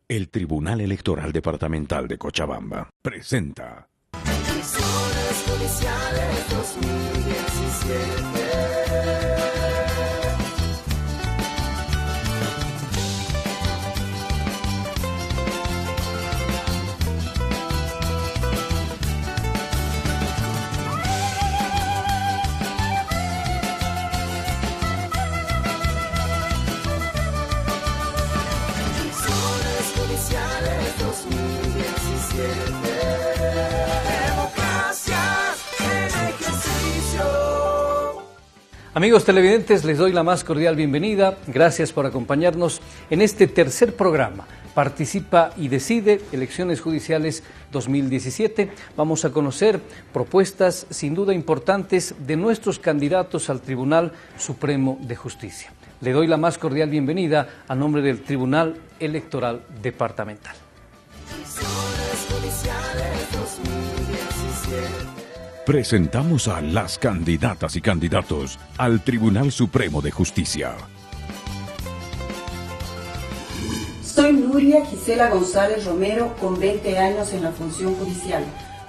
El Tribunal Electoral Departamental de Cochabamba presenta Elecciones Judiciales 2017. Amigos televidentes, les doy la más cordial bienvenida. Gracias por acompañarnos en este tercer programa. Participa y decide, Elecciones Judiciales 2017. Vamos a conocer propuestas sin duda importantes de nuestros candidatos al Tribunal Supremo de Justicia. Le doy la más cordial bienvenida a nombre del Tribunal Electoral Departamental. Elecciones Judiciales 2017. Presentamos a las candidatas y candidatos al Tribunal Supremo de Justicia. Soy Nuria Gisela González Romero, con 20 años en la función judicial.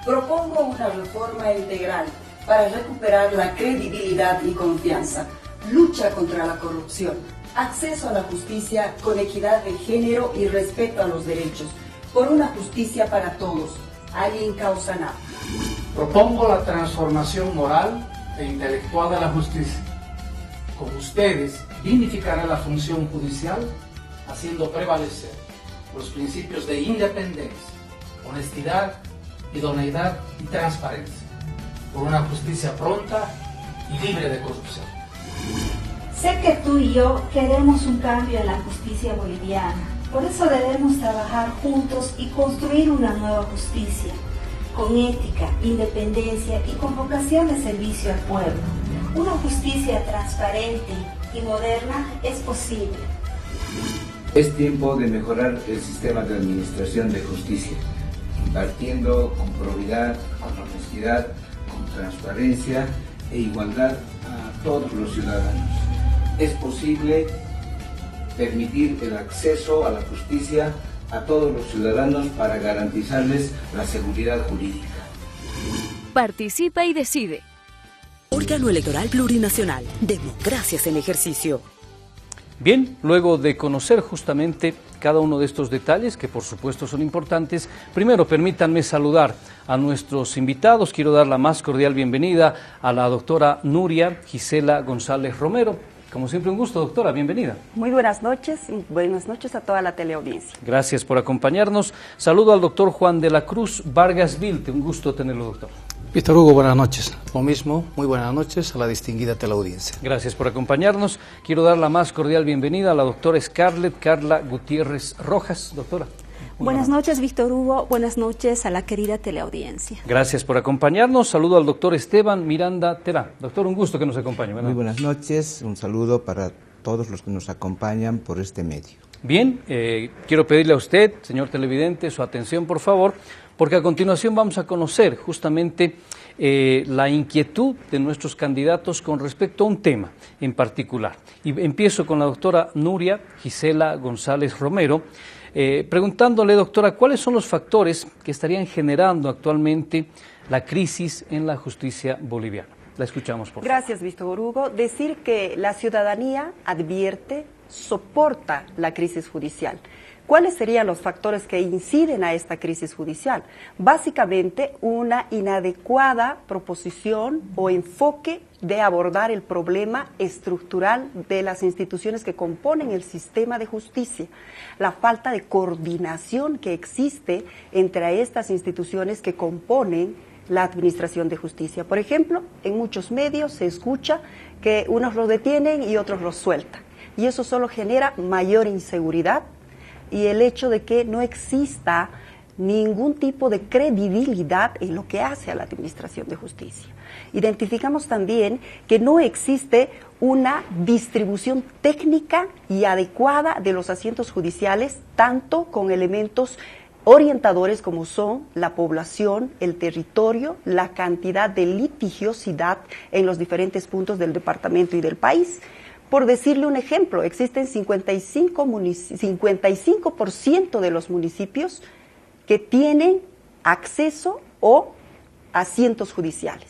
Propongo una reforma integral para recuperar la credibilidad y confianza, lucha contra la corrupción, acceso a la justicia con equidad de género y respeto a los derechos, por una justicia para todos. Alguien causa nada. Propongo la transformación moral e intelectual de la justicia. Con ustedes dignificará la función judicial, haciendo prevalecer los principios de independencia, honestidad, idoneidad y transparencia, por una justicia pronta y libre de corrupción. Sé que tú y yo queremos un cambio en la justicia boliviana. Por eso debemos trabajar juntos y construir una nueva justicia, con ética, independencia y con vocación de servicio al pueblo. Una justicia transparente y moderna es posible. Es tiempo de mejorar el sistema de administración de justicia, impartiendo con probidad, con honestidad, con transparencia e igualdad a todos los ciudadanos. Es posible permitir el acceso a la justicia a todos los ciudadanos para garantizarles la seguridad jurídica. Participa y decide. Órgano Electoral Plurinacional. Democracias en ejercicio. Bien, luego de conocer justamente cada uno de estos detalles, que por supuesto son importantes, primero permítanme saludar a nuestros invitados. Quiero dar la más cordial bienvenida a la doctora Nuria Gisela González Romero. Como siempre, un gusto, doctora, bienvenida. Muy buenas noches y buenas noches a toda la teleaudiencia. Gracias por acompañarnos. Saludo al doctor Juan de la Cruz Vargas Vilte, un gusto tenerlo, doctor. Víctor Hugo, buenas noches. Lo mismo, muy buenas noches a la distinguida teleaudiencia. Gracias por acompañarnos. Quiero dar la más cordial bienvenida a la doctora Scarlett Carla Gutiérrez Rojas. Doctora. Buenas noches, Víctor Hugo. Buenas noches a la querida teleaudiencia. Gracias por acompañarnos. Saludo al doctor Esteban Miranda Terá. Doctor, un gusto que nos acompañe. Muy buenas noches. Un saludo para todos los que nos acompañan por este medio. Bien, quiero pedirle a usted, señor televidente, su atención, por favor, porque a continuación vamos a conocer justamente la inquietud de nuestros candidatos con respecto a un tema en particular. Y empiezo con la doctora Nuria Gisela González Romero, preguntándole, doctora, ¿cuáles son los factores que estarían generando actualmente la crisis en la justicia boliviana? La escuchamos, por favor. Gracias, Víctor Hugo. Decir que la ciudadanía advierte, soporta la crisis judicial. ¿Cuáles serían los factores que inciden a esta crisis judicial? Básicamente, una inadecuada proposición o enfoque de abordar el problema estructural de las instituciones que componen el sistema de justicia, la falta de coordinación que existe entre estas instituciones que componen la administración de justicia. Por ejemplo, en muchos medios se escucha que unos los detienen y otros los sueltan, y eso solo genera mayor inseguridad y el hecho de que no exista ningún tipo de credibilidad en lo que hace a la administración de justicia. Identificamos también que no existe una distribución técnica y adecuada de los asientos judiciales, tanto con elementos orientadores como son la población, el territorio, la cantidad de litigiosidad en los diferentes puntos del departamento y del país. Por decirle un ejemplo, existen 55% de los municipios que tienen acceso o asientos judiciales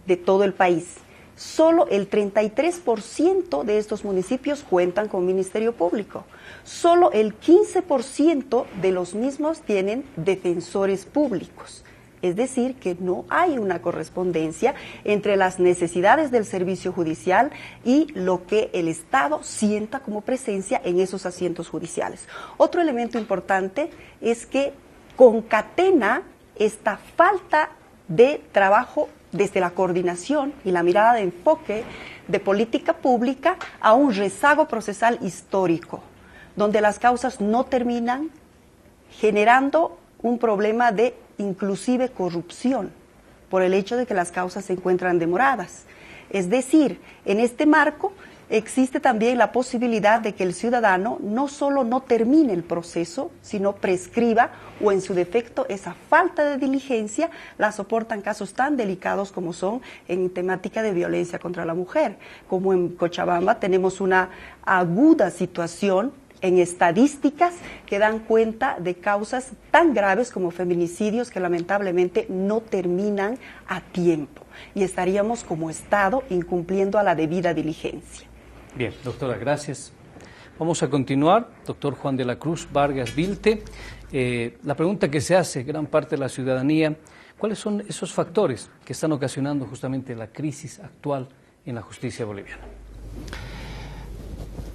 de todo el país. Solo el 33% de estos municipios cuentan con Ministerio Público. Solo el 15% de los mismos tienen defensores públicos. Es decir, que no hay una correspondencia entre las necesidades del servicio judicial y lo que el Estado sienta como presencia en esos asientos judiciales. Otro elemento importante es que concatena esta falta de trabajo desde la coordinación y la mirada de enfoque de política pública a un rezago procesal histórico, donde las causas no terminan, generando un problema de inclusive corrupción por el hecho de que las causas se encuentran demoradas. Es decir, en este marco existe también la posibilidad de que el ciudadano no solo no termine el proceso, sino prescriba o en su defecto esa falta de diligencia la soportan casos tan delicados como son en temática de violencia contra la mujer. Como en Cochabamba tenemos una aguda situación en estadísticas que dan cuenta de causas tan graves como feminicidios que lamentablemente no terminan a tiempo y estaríamos como Estado incumpliendo a la debida diligencia. Bien, doctora, gracias. Vamos a continuar. Doctor Juan de la Cruz Vargas Vilte, la pregunta que se hace gran parte de la ciudadanía, ¿cuáles son esos factores que están ocasionando justamente la crisis actual en la justicia boliviana?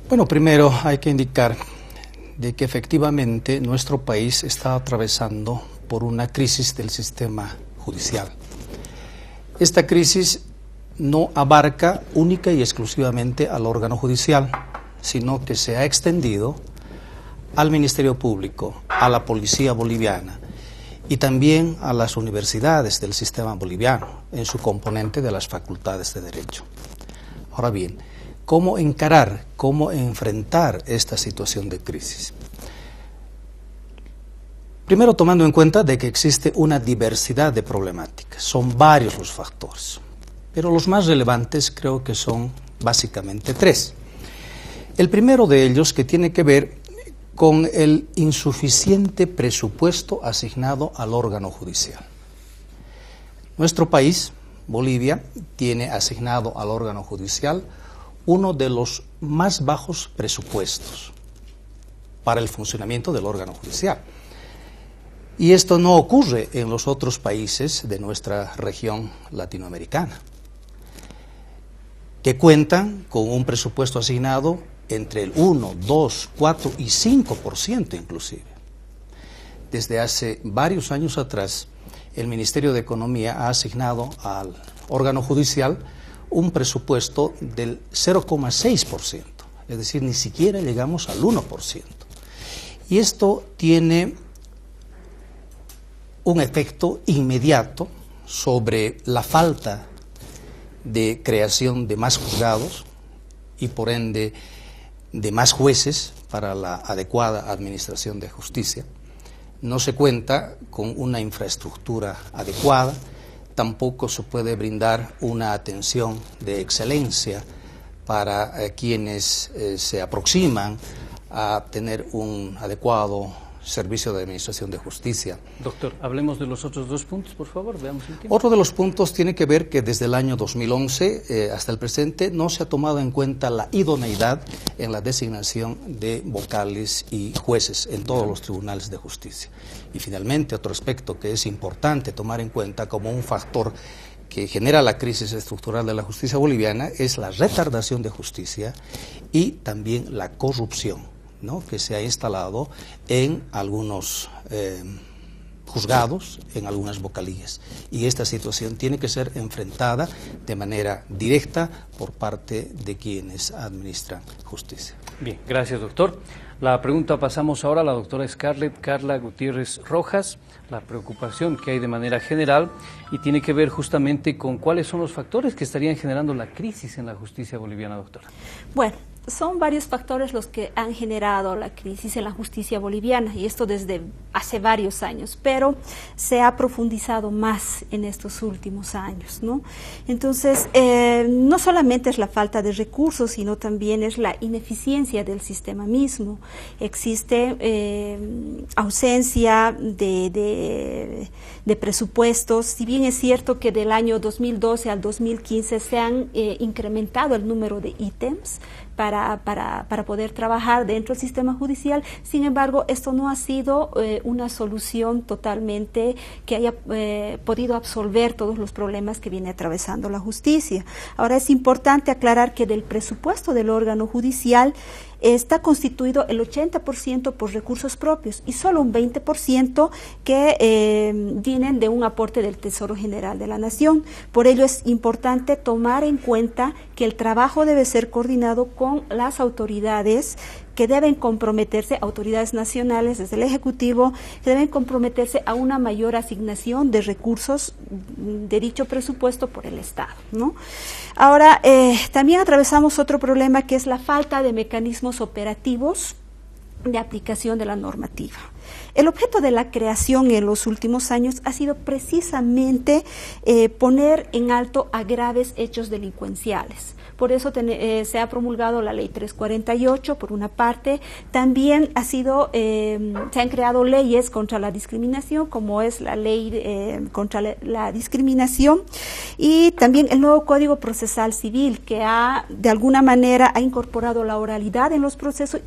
Bueno, primero hay que indicar de que efectivamente nuestro país está atravesando por una crisis del sistema judicial. Esta crisis no abarca única y exclusivamente al órgano judicial, sino que se ha extendido al Ministerio Público, a la Policía Boliviana y también a las universidades del sistema boliviano, en su componente de las facultades de Derecho. Ahora bien, ¿cómo encarar, cómo enfrentar esta situación de crisis? Primero, tomando en cuenta de que existe una diversidad de problemáticas, son varios los factores, pero los más relevantes creo que son básicamente tres. El primero de ellos que tiene que ver con el insuficiente presupuesto asignado al órgano judicial. Nuestro país, Bolivia, tiene asignado al órgano judicial uno de los más bajos presupuestos para el funcionamiento del órgano judicial. Y esto no ocurre en los otros países de nuestra región latinoamericana, que cuentan con un presupuesto asignado entre el 1, 2, 4 y 5% inclusive. Desde hace varios años atrás, el Ministerio de Economía ha asignado al órgano judicial un presupuesto del 0,6%, es decir, ni siquiera llegamos al 1%. Y esto tiene un efecto inmediato sobre la falta de creación de más juzgados y por ende de más jueces para la adecuada administración de justicia. No se cuenta con una infraestructura adecuada, tampoco se puede brindar una atención de excelencia para quienes se aproximan a tener un adecuado servicio de administración de justicia. Doctor, hablemos de los otros dos puntos, por favor, veamos el tiempo. Otro de los puntos tiene que ver que desde el año 2011 hasta el presente no se ha tomado en cuenta la idoneidad en la designación de vocales y jueces en todos los tribunales de justicia. Y finalmente, otro aspecto que es importante tomar en cuenta como un factor que genera la crisis estructural de la justicia boliviana es la retardación de justicia y también la corrupción, ¿no?, que se ha instalado en algunos juzgados, en algunas vocalías. Y esta situación tiene que ser enfrentada de manera directa por parte de quienes administran justicia. Bien, gracias, doctor. La pregunta pasamos ahora a la doctora Scarlett Carla Gutiérrez Rojas, la preocupación que hay de manera general y tiene que ver justamente con cuáles son los factores que estarían generando la crisis en la justicia boliviana, doctora. Bueno, Son varios factores los que han generado la crisis en la justicia boliviana, y esto desde hace varios años, pero se ha profundizado más en estos últimos años, ¿no? Entonces, no solamente es la falta de recursos, sino también es la ineficiencia del sistema mismo. Existe ausencia de presupuestos. Si bien es cierto que del año 2012 al 2015 se han incrementado el número de ítems para poder trabajar dentro del sistema judicial, sin embargo, esto no ha sido una solución totalmente que haya podido absolver todos los problemas que viene atravesando la justicia. Ahora, es importante aclarar que del presupuesto del órgano judicial está constituido el 80% por recursos propios y solo un 20% que vienen de un aporte del Tesoro General de la Nación. Por ello es importante tomar en cuenta que el trabajo debe ser coordinado con las autoridades que deben comprometerse, autoridades nacionales desde el Ejecutivo, que deben comprometerse a una mayor asignación de recursos de dicho presupuesto por el Estado, ¿no? Ahora, también atravesamos otro problema, que es la falta de mecanismos operativos de aplicación de la normativa. El objeto de la creación en los últimos años ha sido precisamente poner en alto a graves hechos delincuenciales. Por eso se ha promulgado la Ley 348, por una parte. También se han creado leyes contra la discriminación, como es la Ley contra la discriminación, y también el nuevo Código Procesal Civil, que de alguna manera ha incorporado la oralidad en los procesos,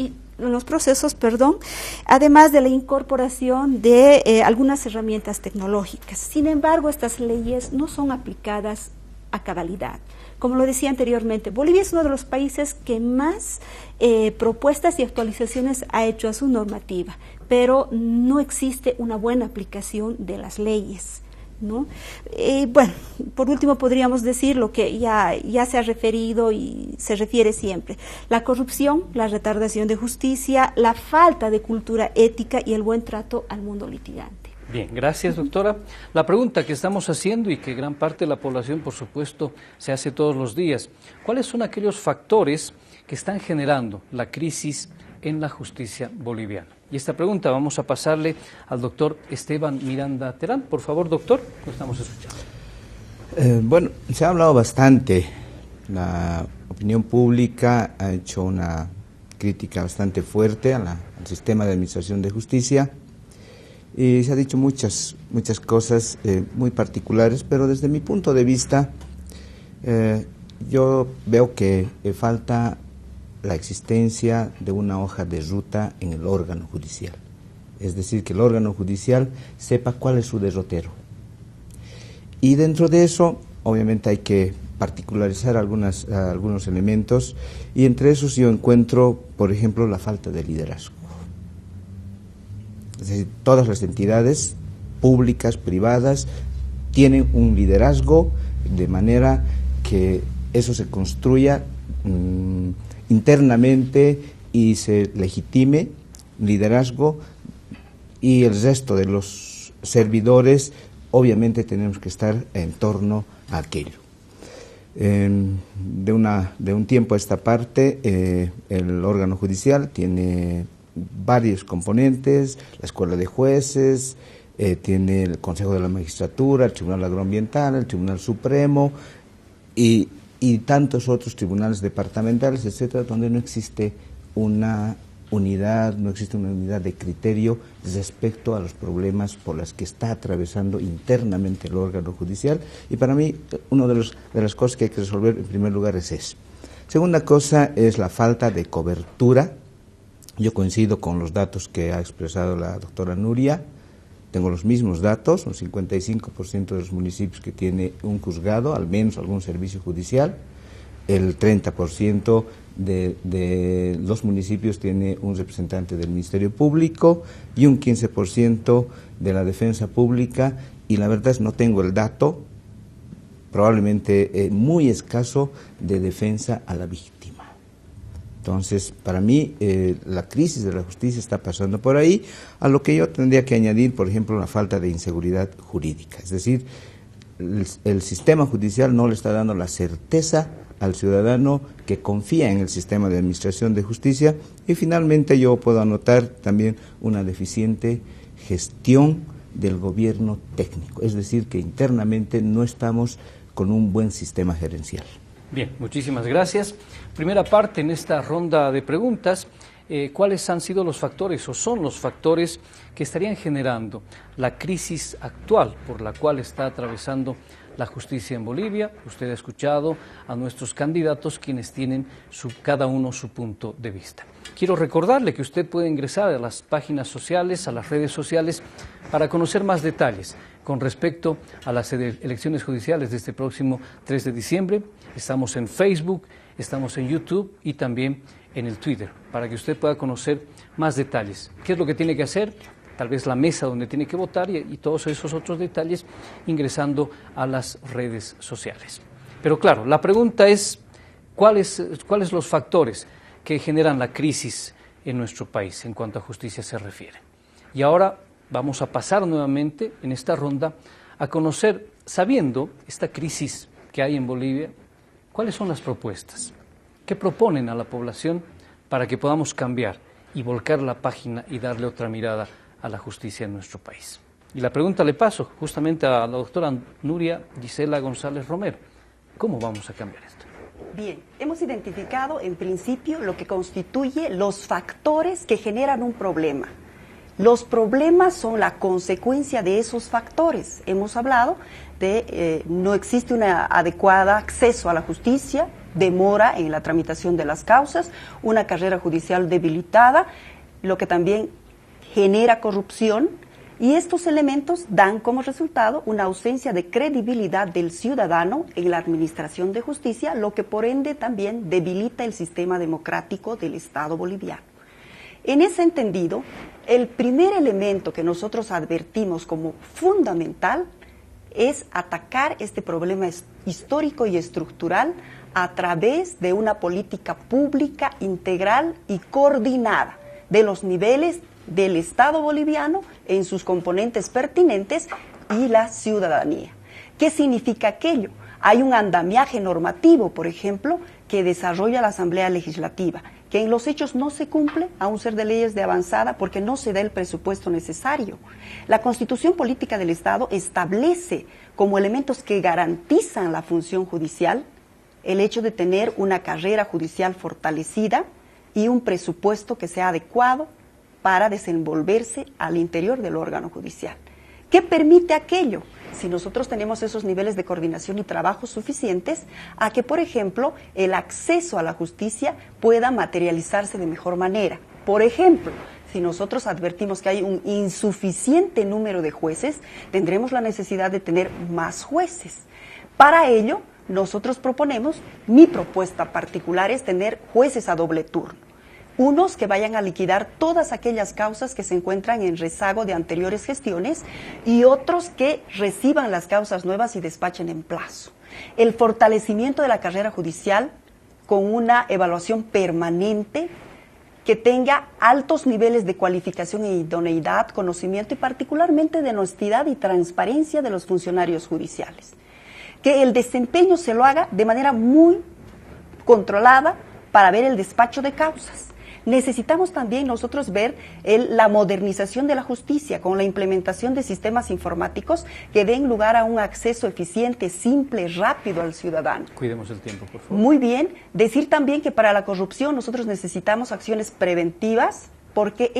además de la incorporación de algunas herramientas tecnológicas. Sin embargo, estas leyes no son aplicadas a cabalidad. Como lo decía anteriormente, Bolivia es uno de los países que más propuestas y actualizaciones ha hecho a su normativa, pero no existe una buena aplicación de las leyes, ¿no? Bueno, por último podríamos decir lo que ya se ha referido y se refiere siempre: la corrupción, la retardación de justicia, la falta de cultura ética y el buen trato al mundo litigante. Bien, gracias, doctora. La pregunta que estamos haciendo y que gran parte de la población, por supuesto, se hace todos los días: ¿cuáles son aquellos factores que están generando la crisis en la justicia boliviana? Y esta pregunta vamos a pasarle al doctor Esteban Miranda Terán. Por favor, doctor, lo estamos escuchando. Bueno, se ha hablado bastante. La opinión pública ha hecho una crítica bastante fuerte al sistema de administración de justicia. Y se ha dicho muchas cosas muy particulares, pero desde mi punto de vista yo veo que falta la existencia de una hoja de ruta en el órgano judicial. Es decir, que el órgano judicial sepa cuál es su derrotero. Y dentro de eso, obviamente hay que particularizar algunos elementos, y entre esos yo encuentro, por ejemplo, la falta de liderazgo. Es decir, todas las entidades públicas, privadas, tienen un liderazgo de manera que eso se construya internamente y se legitime liderazgo, y el resto de los servidores obviamente tenemos que estar en torno a aquello. De un tiempo a esta parte, el órgano judicial tiene varios componentes: la Escuela de Jueces, tiene el Consejo de la Magistratura, el Tribunal Agroambiental, el Tribunal Supremo y tantos otros tribunales departamentales, etcétera, donde no existe una unidad de criterio respecto a los problemas por los que está atravesando internamente el órgano judicial. Y para mí, una de las cosas que hay que resolver en primer lugar es eso. Segunda cosa es la falta de cobertura. Yo coincido con los datos que ha expresado la doctora Nuria. Tengo los mismos datos: un 55% de los municipios que tiene un juzgado, al menos algún servicio judicial. El 30% de los municipios tiene un representante del Ministerio Público y un 15% de la defensa pública. Y la verdad es que no tengo el dato, probablemente muy escaso, de defensa a la víctima. Entonces, para mí, la crisis de la justicia está pasando por ahí, a lo que yo tendría que añadir, por ejemplo, la falta de inseguridad jurídica. Es decir, el sistema judicial no le está dando la certeza al ciudadano que confía en el sistema de administración de justicia, y finalmente yo puedo anotar también una deficiente gestión del gobierno técnico, es decir, que internamente no estamos con un buen sistema gerencial. Bien, muchísimas gracias. Primera parte en esta ronda de preguntas, ¿cuáles han sido los factores o son los factores que estarían generando la crisis actual por la cual está atravesando la justicia en Bolivia? Usted ha escuchado a nuestros candidatos, quienes tienen cada uno su punto de vista. Quiero recordarle que usted puede ingresar a las páginas sociales, a las redes sociales, para conocer más detalles con respecto a las elecciones judiciales de este próximo 3 de diciembre. Estamos en Facebook, estamos en YouTube y también en el Twitter, para que usted pueda conocer más detalles. ¿Qué es lo que tiene que hacer? Tal vez la mesa donde tiene que votar y todos esos otros detalles ingresando a las redes sociales. Pero claro, la pregunta es, ¿cuáles los factores que generan la crisis en nuestro país en cuanto a justicia se refiere? Y ahora vamos a pasar nuevamente en esta ronda a conocer, sabiendo esta crisis que hay en Bolivia, cuáles son las propuestas, qué proponen a la población para que podamos cambiar y volcar la página y darle otra mirada a la justicia en nuestro país. Y la pregunta le paso justamente a la doctora Nuria Gisela González Romero. ¿Cómo vamos a cambiar esto? Bien, hemos identificado en principio lo que constituye los factores que generan un problema. Los problemas son la consecuencia de esos factores. Hemos hablado de no existe un adecuado acceso a la justicia, demora en la tramitación de las causas, una carrera judicial debilitada, lo que también genera corrupción, y estos elementos dan como resultado una ausencia de credibilidad del ciudadano en la administración de justicia, lo que por ende también debilita el sistema democrático del Estado boliviano. En ese entendido, el primer elemento que nosotros advertimos como fundamental es atacar este problema histórico y estructural a través de una política pública integral y coordinada de los niveles del Estado boliviano en sus componentes pertinentes y la ciudadanía. ¿Qué significa aquello? Hay un andamiaje normativo, por ejemplo, que desarrolla la Asamblea Legislativa, que en los hechos no se cumple, aun ser de leyes de avanzada, porque no se da el presupuesto necesario. La Constitución Política del Estado establece como elementos que garantizan la función judicial el hecho de tener una carrera judicial fortalecida y un presupuesto que sea adecuado para desenvolverse al interior del órgano judicial. ¿Qué permite aquello? Si nosotros tenemos esos niveles de coordinación y trabajo suficientes, a que, por ejemplo, el acceso a la justicia pueda materializarse de mejor manera. Por ejemplo, si nosotros advertimos que hay un insuficiente número de jueces, tendremos la necesidad de tener más jueces. Para ello, nosotros proponemos, mi propuesta particular es tener jueces a doble turno. Unos que vayan a liquidar todas aquellas causas que se encuentran en rezago de anteriores gestiones y otros que reciban las causas nuevas y despachen en plazo. El fortalecimiento de la carrera judicial con una evaluación permanente que tenga altos niveles de cualificación e idoneidad, conocimiento y particularmente de honestidad y transparencia de los funcionarios judiciales. Que el desempeño se lo haga de manera muy controlada para ver el despacho de causas. Necesitamos también nosotros ver la modernización de la justicia con la implementación de sistemas informáticos que den lugar a un acceso eficiente, simple, rápido al ciudadano. Cuidemos el tiempo, por favor. Muy bien. Decir también que para la corrupción nosotros necesitamos acciones preventivas porque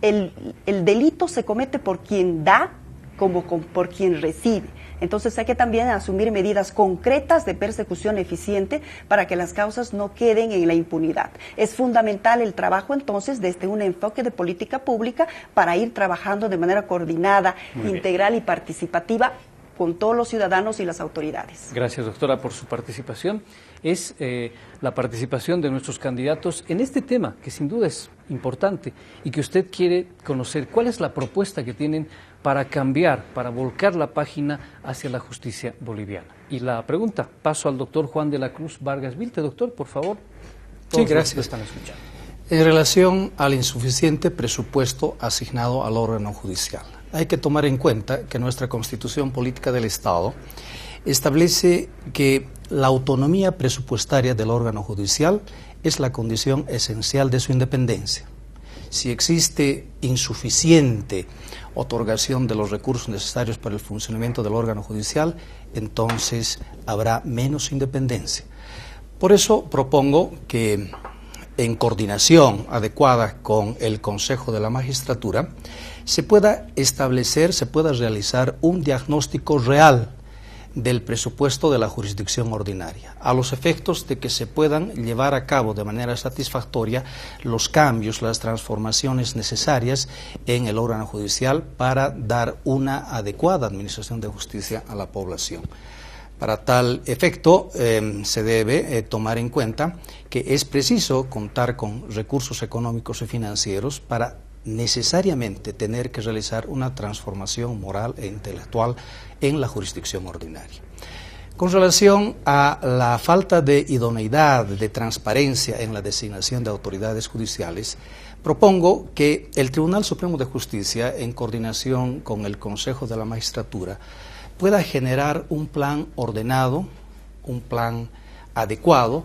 el delito se comete por quien da como por quien recibe. Entonces hay que también asumir medidas concretas de persecución eficiente para que las causas no queden en la impunidad. Es fundamental el trabajo entonces desde un enfoque de política pública para ir trabajando de manera coordinada, integral y participativa con todos los ciudadanos y las autoridades. Gracias, doctora, por su participación. Es la participación de nuestros candidatos en este tema, que sin duda es importante y que usted quiere conocer. ¿Cuál es la propuesta que tienen para cambiar, para volcar la página hacia la justicia boliviana? Y la pregunta, paso al doctor Juan de la Cruz Vargas Vilte. Doctor, por favor. Sí, gracias. Lo están escuchando. En relación al insuficiente presupuesto asignado al órgano judicial, hay que tomar en cuenta que nuestra Constitución Política del Estado establece que la autonomía presupuestaria del órgano judicial es la condición esencial de su independencia. Si existe insuficiente otorgación de los recursos necesarios para el funcionamiento del órgano judicial, entonces habrá menos independencia. Por eso propongo que, en coordinación adecuada con el Consejo de la Magistratura, se pueda establecer, se pueda realizar un diagnóstico real del presupuesto de la jurisdicción ordinaria, a los efectos de que se puedan llevar a cabo de manera satisfactoria los cambios, las transformaciones necesarias en el órgano judicial para dar una adecuada administración de justicia a la población. Para tal efecto, se debe tomar en cuenta que es preciso contar con recursos económicos y financieros para necesariamente tener que realizar una transformación moral e intelectual en la jurisdicción ordinaria. Con relación a la falta de idoneidad, de transparencia en la designación de autoridades judiciales, propongo que el Tribunal Supremo de Justicia, en coordinación con el Consejo de la Magistratura, pueda generar un plan ordenado, un plan adecuado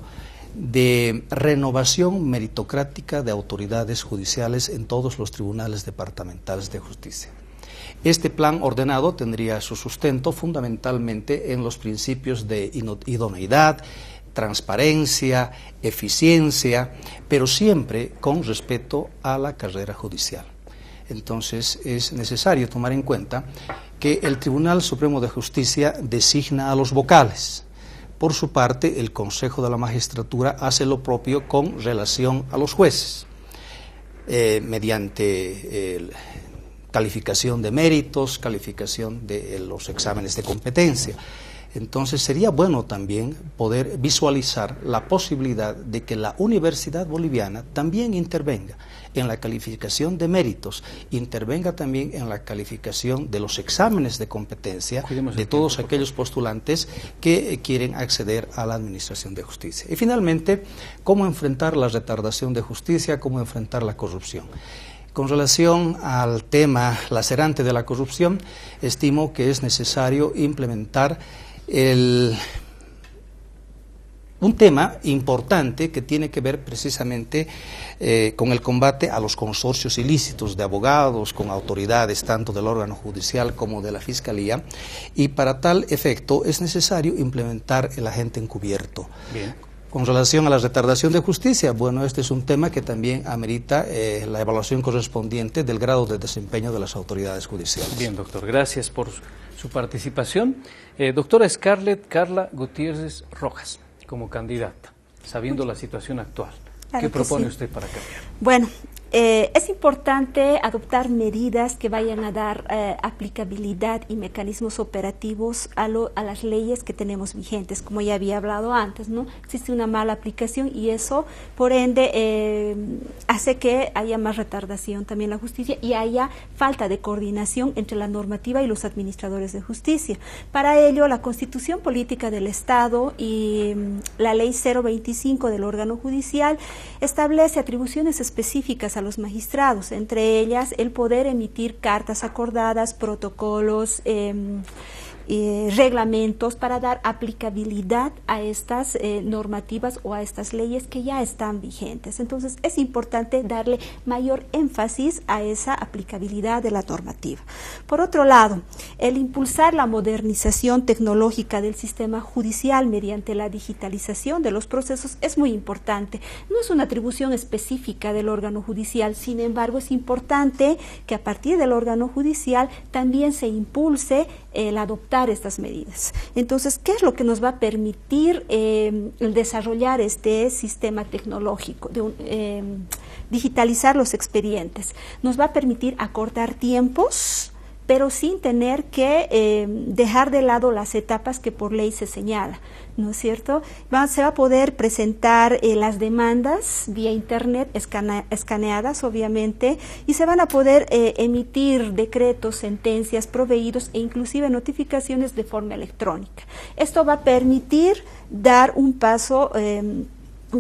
de renovación meritocrática de autoridades judiciales en todos los tribunales departamentales de justicia. Este plan ordenado tendría su sustento fundamentalmente en los principios de idoneidad, transparencia, eficiencia, pero siempre con respeto a la carrera judicial. Entonces es necesario tomar en cuenta que el Tribunal Supremo de Justicia designa a los vocales. Por su parte, el Consejo de la Magistratura hace lo propio con relación a los jueces, mediante calificación de méritos, calificación de los exámenes de competencia. Entonces sería bueno también poder visualizar la posibilidad de que la Universidad Boliviana también intervenga en la calificación de méritos, intervenga también en la calificación de los exámenes de competencia de todos aquellos postulantes que quieren acceder a la administración de justicia. Y finalmente, cómo enfrentar la retardación de justicia, cómo enfrentar la corrupción. Con relación al tema lacerante de la corrupción, estimo que es necesario implementar un tema importante que tiene que ver precisamente con el combate a los consorcios ilícitos de abogados con autoridades tanto del órgano judicial como de la Fiscalía, y para tal efecto es necesario implementar el agente encubierto. Bien. Con relación a la retardación de justicia, bueno, este es un tema que también amerita la evaluación correspondiente del grado de desempeño de las autoridades judiciales. Bien, doctor, gracias por su participación. Doctora Scarlett Carla Gutiérrez Rojas, como candidata, sabiendo la situación actual, ¿qué propone usted para cambiar? Bueno, es importante adoptar medidas que vayan a dar aplicabilidad y mecanismos operativos a las leyes que tenemos vigentes, como ya había hablado antes, ¿no? Existe una mala aplicación y eso, por ende, hace que haya más retardación también en la justicia y haya falta de coordinación entre la normativa y los administradores de justicia. Para ello, la Constitución Política del Estado y la Ley 025 del órgano judicial establece atribuciones específicas a los magistrados, entre ellas el poder emitir cartas acordadas, protocolos, reglamentos para dar aplicabilidad a estas normativas o a estas leyes que ya están vigentes. Entonces es importante darle mayor énfasis a esa aplicabilidad de la normativa. Por otro lado, el impulsar la modernización tecnológica del sistema judicial mediante la digitalización de los procesos es muy importante. No es una atribución específica del órgano judicial, sin embargo es importante que a partir del órgano judicial también se impulse el adoptar estas medidas. Entonces, ¿qué es lo que nos va a permitir el desarrollar este sistema tecnológico, digitalizar los expedientes? Nos va a permitir acortar tiempos, pero sin tener que dejar de lado las etapas que por ley se señala, ¿no es cierto? Se va a poder presentar las demandas vía internet, escaneadas obviamente, y se van a poder emitir decretos, sentencias, proveídos e inclusive notificaciones de forma electrónica. Esto va a permitir dar un paso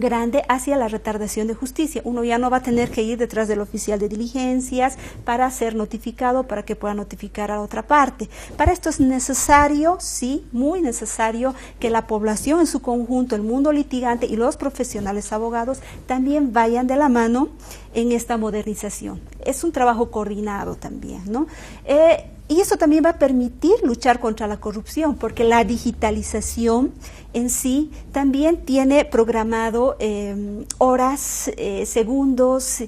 grande hacia la retardación de justicia. Uno ya no va a tener que ir detrás del oficial de diligencias para ser notificado, para que pueda notificar a la otra parte. Para esto es necesario, sí, muy necesario, que la población en su conjunto, el mundo litigante y los profesionales abogados también vayan de la mano en esta modernización. Es un trabajo coordinado también, ¿no? Y eso también va a permitir luchar contra la corrupción, porque la digitalización en sí también tiene programado horas, segundos,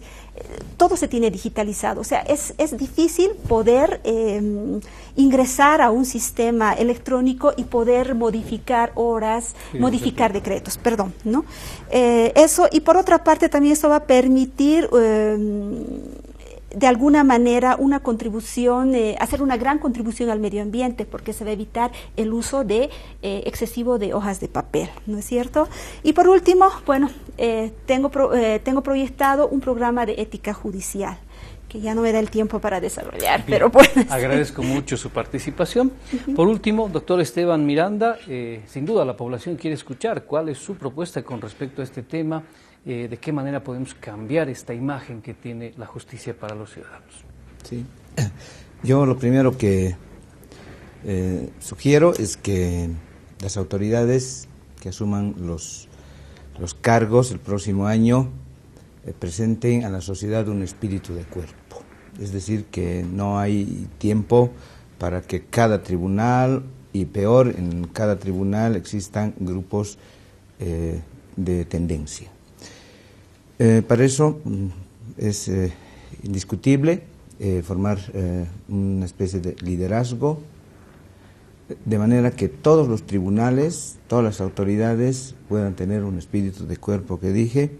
todo se tiene digitalizado. O sea, es difícil poder ingresar a un sistema electrónico y poder modificar horas, modificar decretos, perdón, ¿no? Eso, y por otra parte también esto va a permitir de alguna manera una contribución, hacer una gran contribución al medio ambiente, porque se va a evitar el uso de excesivo de hojas de papel, ¿no es cierto? Y por último, bueno, tengo proyectado un programa de ética judicial, que ya no me da el tiempo para desarrollar, bien, pero pues... Agradezco mucho su participación. Por último, doctor Esteban Miranda, sin duda la población quiere escuchar cuál es su propuesta con respecto a este tema. ¿De qué manera podemos cambiar esta imagen que tiene la justicia para los ciudadanos? Sí. Yo lo primero que sugiero es que las autoridades que asuman los cargos el próximo año presenten a la sociedad un espíritu de cuerpo. Es decir, que no hay tiempo para que cada tribunal, y peor, en cada tribunal existan grupos de tendencia. Para eso es indiscutible formar una especie de liderazgo, de manera que todos los tribunales, todas las autoridades puedan tener un espíritu de cuerpo que dije,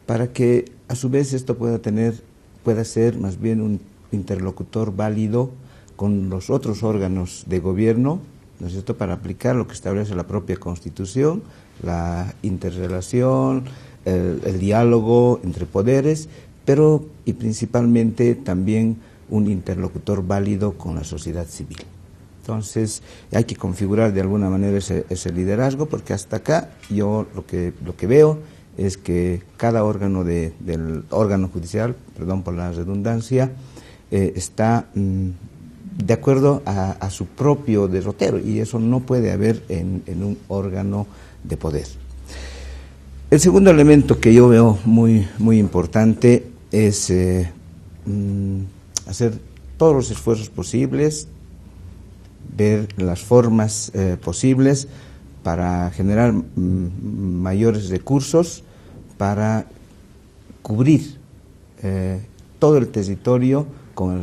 para que a su vez esto pueda ser más bien un interlocutor válido con los otros órganos de gobierno, ¿no es cierto?, para aplicar lo que establece la propia Constitución, la interrelación, el diálogo entre poderes, pero y principalmente también un interlocutor válido con la sociedad civil. Entonces hay que configurar de alguna manera ese liderazgo, porque hasta acá yo lo que veo es que cada órgano del órgano judicial, perdón por la redundancia, está de acuerdo a su propio derrotero, y eso no puede haber en un órgano de poder. El segundo elemento que yo veo muy importante es hacer todos los esfuerzos posibles, ver las formas posibles para generar mayores recursos para cubrir todo el territorio con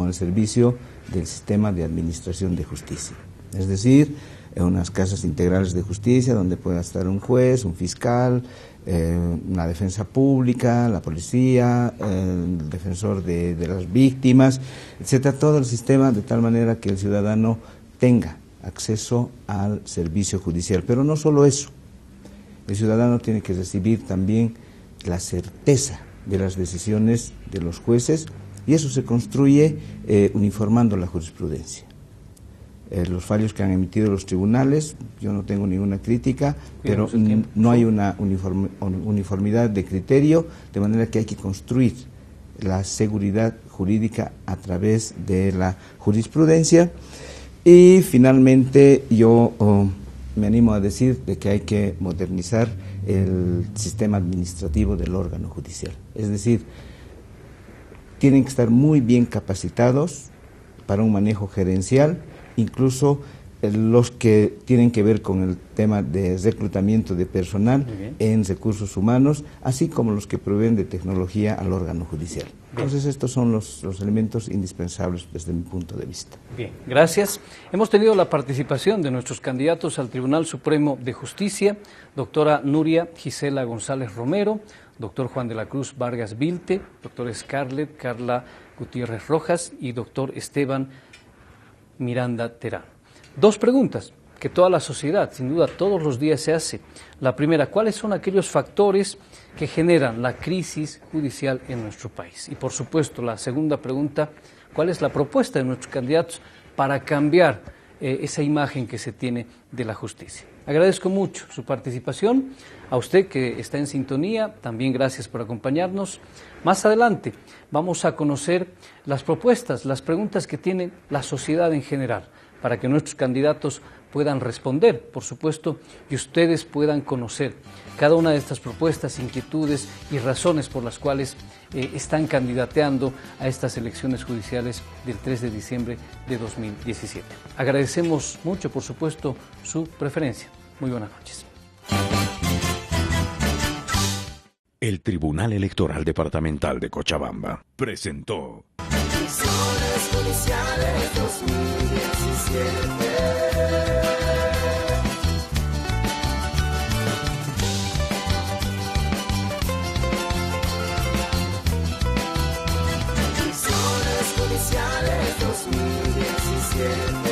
el servicio del sistema de administración de justicia. Es decir, unas casas integrales de justicia donde pueda estar un juez, un fiscal, una defensa pública, la policía, el defensor de las víctimas, etcétera, todo el sistema de tal manera que el ciudadano tenga acceso al servicio judicial. Pero no solo eso, el ciudadano tiene que recibir también la certeza de las decisiones de los jueces, y eso se construye uniformando la jurisprudencia. Los fallos que han emitido los tribunales, yo no tengo ninguna crítica, pero no hay una uniformidad de criterio, de manera que hay que construir la seguridad jurídica a través de la jurisprudencia. Y finalmente yo me animo a decir de que hay que modernizar el sistema administrativo del órgano judicial. Es decir, tienen que estar muy bien capacitados para un manejo gerencial, incluso los que tienen que ver con el tema de reclutamiento de personal en recursos humanos, así como los que proveen de tecnología al órgano judicial. Entonces estos son los elementos indispensables desde mi punto de vista. Bien, gracias. Hemos tenido la participación de nuestros candidatos al Tribunal Supremo de Justicia, doctora Nuria Gisela González Romero, doctor Juan de la Cruz Vargas Vilte, doctor Scarlett Carla Gutiérrez Rojas y doctor Esteban Miranda Terán. Dos preguntas que toda la sociedad, sin duda, todos los días se hace. La primera, ¿cuáles son aquellos factores que generan la crisis judicial en nuestro país? Y por supuesto, la segunda pregunta, ¿cuál es la propuesta de nuestros candidatos para cambiar esa imagen que se tiene de la justicia? Agradezco mucho su participación. A usted que está en sintonía, también gracias por acompañarnos. Más adelante vamos a conocer las propuestas, las preguntas que tiene la sociedad en general, para que nuestros candidatos puedan responder, por supuesto, y ustedes puedan conocer cada una de estas propuestas, inquietudes y razones por las cuales están candidateando a estas elecciones judiciales del 3 de diciembre de 2017. Agradecemos mucho, por supuesto, su preferencia. Muy buenas noches. El Tribunal Electoral Departamental de Cochabamba presentó Elecciones judiciales 2017. Elecciones judiciales 2017.